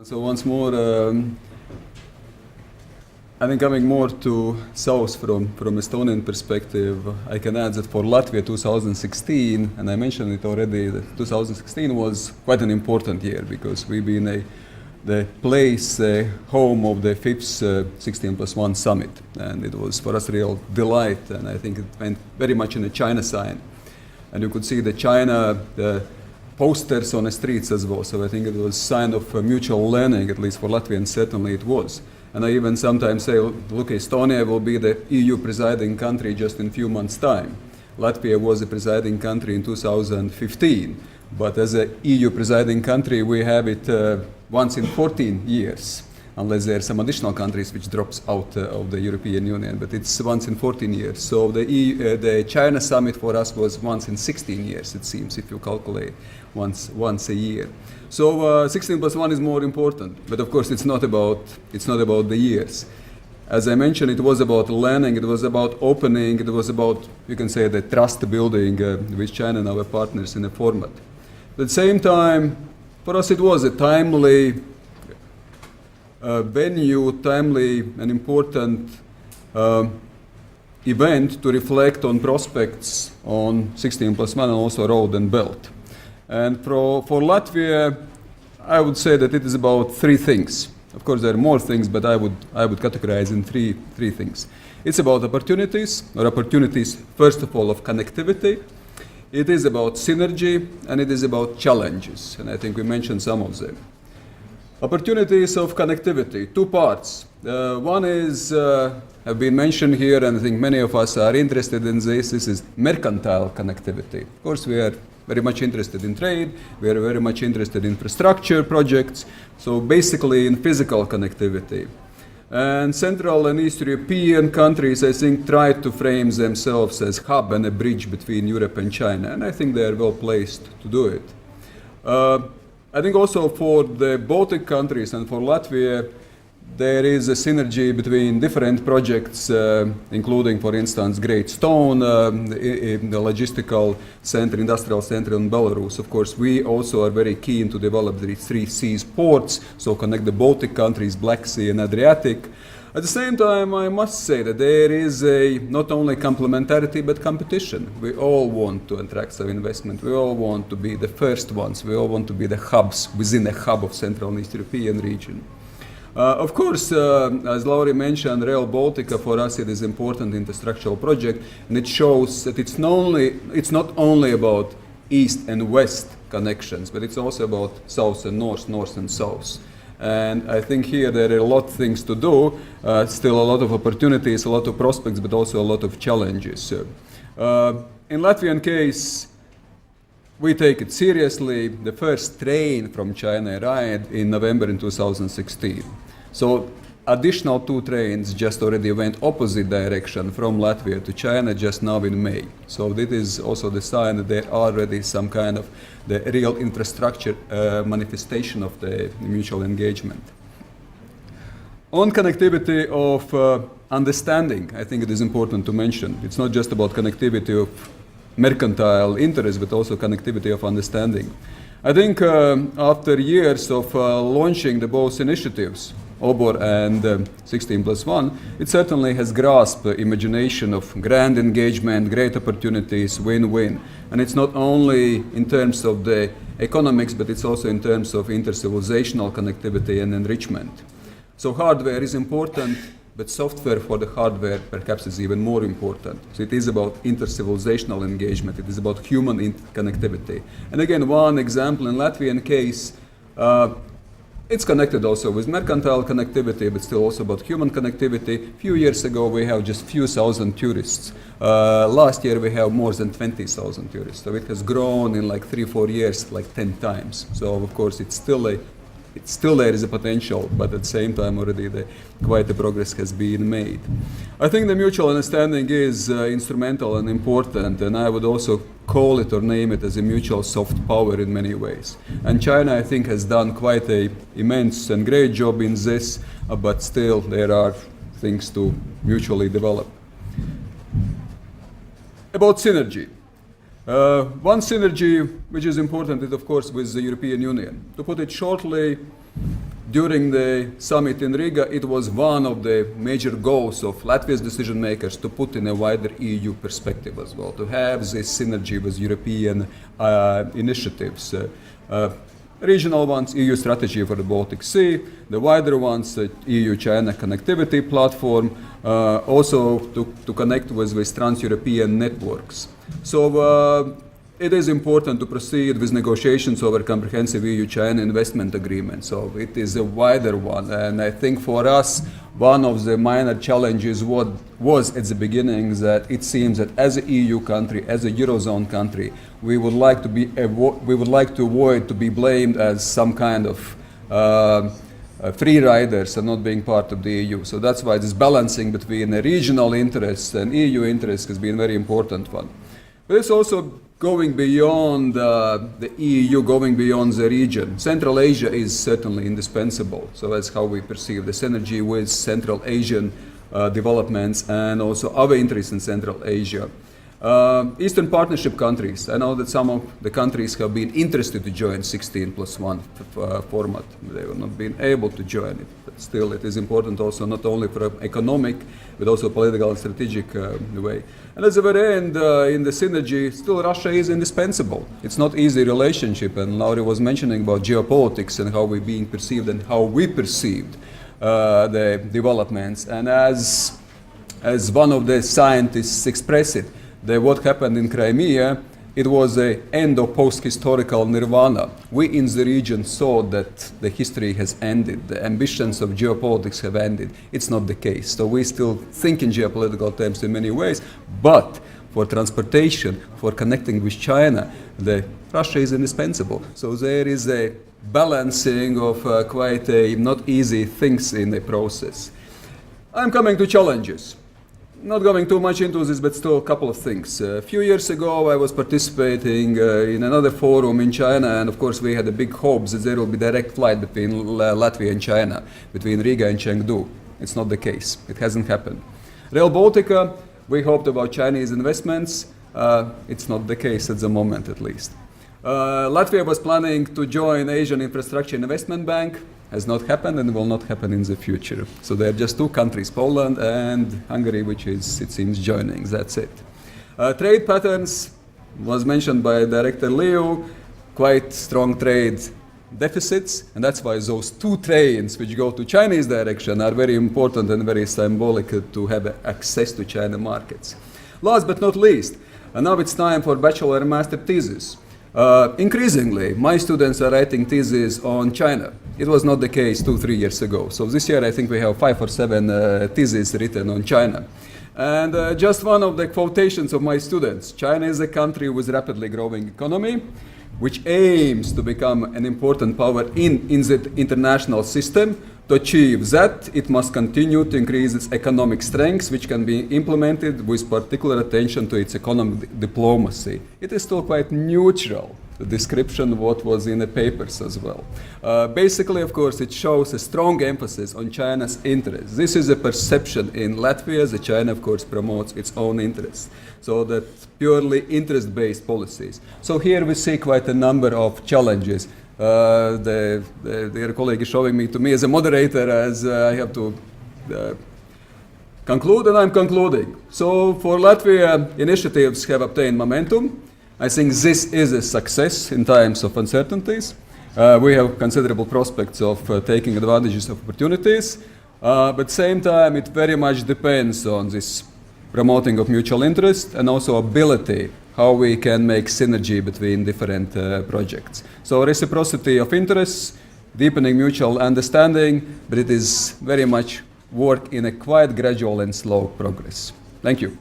So once more, I think coming more to south from Estonian perspective, I can add that for Latvia 2016, and I mentioned it already, that 2016 was quite an important year because we've been the place, home of the fifth 16+1 summit, and it was for us a real delight, and I think it went very much in a China sign. And you could see the China posters on the streets as well, so I think it was a sign of mutual learning, at least for Latvians, certainly it was. And I even sometimes say, look, Estonia will be the EU presiding country just in a few months' time. Latvia was a presiding country in 2015, but as an EU presiding country, we have it once in 14 years, unless there are some additional countries which drops out of the European Union, but it's once in 14 years. So the China summit for us was once in 16 years, it seems, if you calculate once a year. So 16+1 is more important, but of course it's not about the years. As I mentioned, it was about learning, it was about opening, it was about, you can say, the trust building with China and our partners in a format. At the same time, for us it was a timely venue, timely and important event to reflect on prospects on 16+1 and also road and belt. And for Latvia, I would say that it is about three things. Of course, there are more things, but I would categorize in three things. It's about opportunities first of all of connectivity. It is about synergy, and it is about challenges. And I think we mentioned some of them. Opportunities of connectivity, two parts. One is, have been mentioned here, and I think many of us are interested in this. This is mercantile connectivity. Of course, we are very much interested in trade. We are very much interested in infrastructure projects. So basically in physical connectivity. And Central and East European countries, I think, try to frame themselves as hub and a bridge between Europe and China. And I think they are well placed to do it. I think also for the Baltic countries and for Latvia, there is a synergy between different projects, including, for instance, Great Stone, the logistical center, industrial center in Belarus. Of course, we also are very keen to develop the three seas ports, so connect the Baltic countries, Black Sea and Adriatic. At the same time, I must say that there is not only complementarity, but competition. We all want to attract some investment. We all want to be the first ones. We all want to be the hubs within a hub of Central and East European region. Of course, as Lauri mentioned, Rail Baltica for us it is an important infrastructural project, and it shows that it's not only about east and west connections, but it's also about south and north, north and south. And I think here there are a lot of things to do, still a lot of opportunities, a lot of prospects, but also a lot of challenges. In Latvian case, we take it seriously. The first train from China arrived in November in 2016. So additional 2 trains just already went opposite direction from Latvia to China just now in May. So this is also the sign that there are already some kind of the real infrastructure manifestation of the mutual engagement. On connectivity of understanding, I think it is important to mention. It's not just about connectivity of mercantile interest, but also connectivity of understanding. I think after years of launching the both initiatives, OBOR and 16+1, it certainly has grasped the imagination of grand engagement, great opportunities, win-win. And it's not only in terms of the economics, but it's also in terms of inter-civilizational connectivity and enrichment. So hardware is important, but software for the hardware perhaps is even more important. So it is about inter-civilizational engagement. It is about human connectivity. And again, one example in Latvian case, it's connected also with mercantile connectivity, but still also about human connectivity. A few years ago, we have just few thousand tourists. Last year, we have more than 20,000 tourists. So it has grown in like 3-4 years, like 10 times. So of course, it's still there is a potential, but at the same time already quite the progress has been made. I think the mutual understanding is instrumental and important, and I would also call it or name it as a mutual soft power in many ways. And China, I think, has done quite an immense and great job in this, but still there are things to mutually develop. About synergy. One synergy which is important is, of course, with the European Union. To put it shortly, during the summit in Riga, it was one of the major goals of Latvia's decision makers to put in a wider EU perspective as well, to have this synergy with European initiatives. Regional ones, EU strategy for the Baltic Sea, the wider ones, EU-China connectivity platform, also to connect with trans-European networks. So it is important to proceed with negotiations over comprehensive EU-China investment agreement. So it is a wider one, and I think for us, one of the minor challenges was at the beginning that it seems that as an EU country, as a Eurozone country, we would like to avoid to be blamed as some kind of free riders and not being part of the EU. So that's why this balancing between the regional interests and EU interests has been a very important one. But it's also going beyond the EU, going beyond the region. Central Asia is certainly indispensable. So that's how we perceive the synergy with Central Asian developments and also other interests in Central Asia. Eastern Partnership countries. I know that some of the countries have been interested to join 16+1 format. They have not been able to join it. But still, it is important also not only for economic, but also political and strategic way. And at the very end, in the synergy, still Russia is indispensable. It's not easy relationship, and Lauri was mentioning about geopolitics and how we're being perceived and how we perceived the developments. And as one of the scientists expressed it, that what happened in Crimea, it was the end of post-historical nirvana. We in the region saw that the history has ended, the ambitions of geopolitics have ended. It's not the case. So we still think in geopolitical terms in many ways, but for transportation, for connecting with China, Russia is indispensable. So there is a balancing of quite not easy things in the process. I'm coming to challenges. Not going too much into this, but still a couple of things. A few years ago, I was participating in another forum in China, and of course we had a big hopes that there will be direct flight between Latvia and China, between Riga and Chengdu. It's not the case. It hasn't happened. Rail Baltica, we hoped about Chinese investments. It's not the case at the moment, at least. Latvia was planning to join Asian Infrastructure Investment Bank. Has not happened and will not happen in the future. So there are just two countries, Poland and Hungary, which is, it seems, joining. That's it. Trade patterns was mentioned by Director Leo, quite strong trade deficits, and that's why those two trains which go to Chinese direction are very important and very symbolic to have access to China markets. Last but not least, and now it's time for bachelor and master thesis. Increasingly, my students are writing theses on China. It was not the case 2-3 years ago. So this year I think we have 5 or 7 theses written on China. And just one of the quotations of my students: China is a country with rapidly growing economy, which aims to become an important power in the international system. To achieve that, it must continue to increase its economic strengths, which can be implemented with particular attention to its economic diplomacy. It is still quite neutral, the description of what was in the papers as well. Basically, of course, it shows a strong emphasis on China's interests. This is a perception in Latvia that China, of course, promotes its own interests. So that purely interest-based policies. So here we see quite a number of challenges. Dear colleague is showing me to me as a moderator as I have to conclude, and I'm concluding. So for Latvia, initiatives have obtained momentum. I think this is a success in times of uncertainties. We have considerable prospects of taking advantages of opportunities, but at the same time it very much depends on this promoting of mutual interest and also ability, how we can make synergy between different projects. So reciprocity of interests, deepening mutual understanding, but it is very much work in a quite gradual and slow progress. Thank you.